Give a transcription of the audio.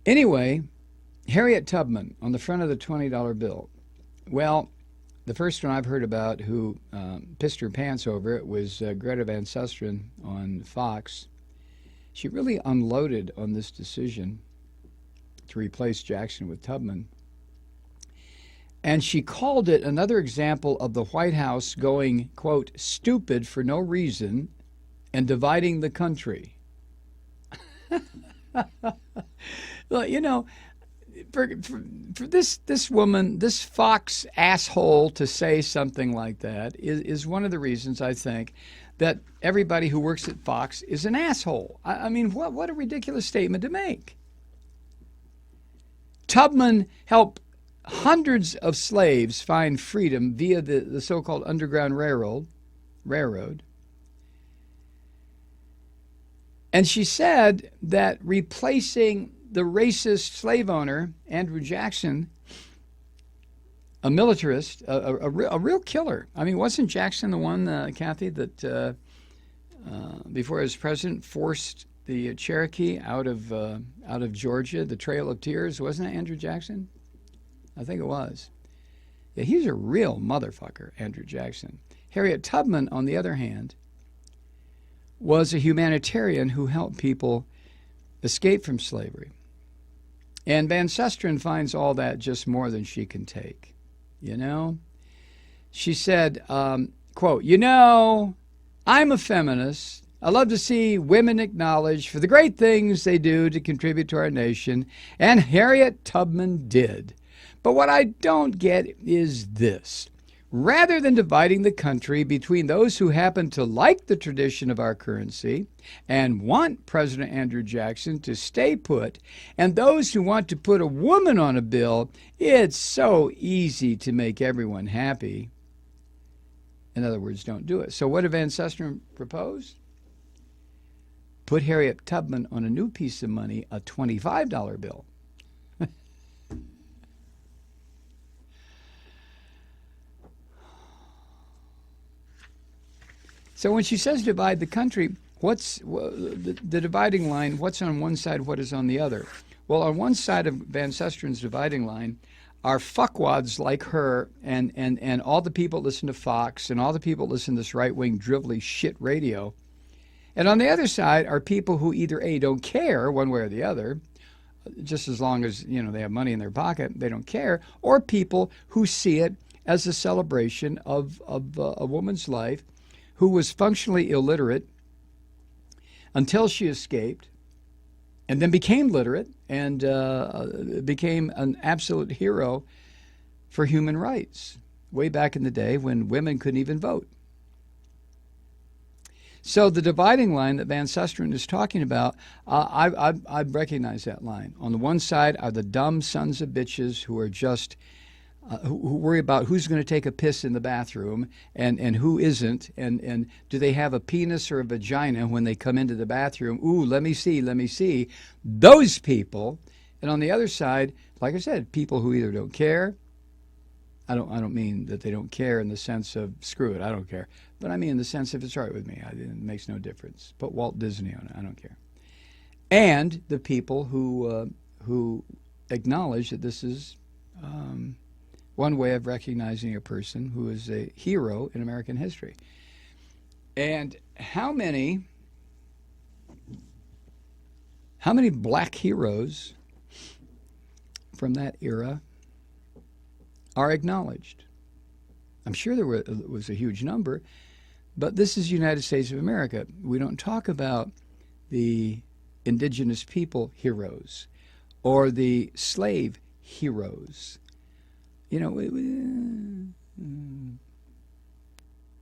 Anyway, Harriet Tubman on the front of the $20 bill. Well, the first one I've heard about who pissed her pants over it was Greta Van Susteren on Fox. She really unloaded on this decision to replace Jackson with Tubman. And she called it another example of the White House going, quote, stupid for no reason and dividing the country. Well, you know, for this woman, this Fox asshole to say something like that is one of the reasons I think that everybody who works at Fox is an asshole. I mean, what a ridiculous statement to make. Tubman helped hundreds of slaves find freedom via the so-called Underground Railroad. And she said that replacing the racist slave owner, Andrew Jackson, a militarist, a real killer. I mean, wasn't Jackson the one, Kathy, that before he was president forced the Cherokee out of Georgia, the Trail of Tears? Wasn't that Andrew Jackson? I think it was. Yeah, he's a real motherfucker, Andrew Jackson. Harriet Tubman, on the other hand, was a humanitarian who helped people escape from slavery. And Van Susteren finds all that just more than she can take. You know? She said, quote, you know, I'm a feminist. I love to see women acknowledged for the great things they do to contribute to our nation. And Harriet Tubman did. But what I don't get is this. Rather than dividing the country between those who happen to like the tradition of our currency and want President Andrew Jackson to stay put, and those who want to put a woman on a bill, it's so easy to make everyone happy. In other words, don't do it. So what did Van Susteren propose? Put Harriet Tubman on a new piece of money, a $25 bill. So when she says divide the country, what's the dividing line? What's on one side? What is on the other? Well, on one side of Van Susteren's dividing line are fuckwads like her and all the people that listen to Fox and all the people that listen to this right-wing drivelly shit radio. And on the other side are people who either A, don't care one way or the other, just as long as, you know, they have money in their pocket, they don't care, or people who see it as a celebration of a woman's life who was functionally illiterate until she escaped and then became literate and became an absolute hero for human rights way back in the day when women couldn't even vote. So the dividing line that Van Susteren is talking about, I recognize that line. On the one side are the dumb sons of bitches who are just who worry about who's going to take a piss in the bathroom and who isn't, and do they have a penis or a vagina when they come into the bathroom? Ooh, let me see, let me see. Those people. And on the other side, like I said, people who either don't care. I don't mean that they don't care in the sense of screw it, I don't care. But I mean in the sense if it's right with me, it makes no difference. Put Walt Disney on it, I don't care. And the people who acknowledge that this is one way of recognizing a person who is a hero in American history. And how many black heroes from that era are acknowledged? I'm sure there was a huge number, but this is the United States of America. We don't talk about the indigenous people heroes or the slave heroes. You know,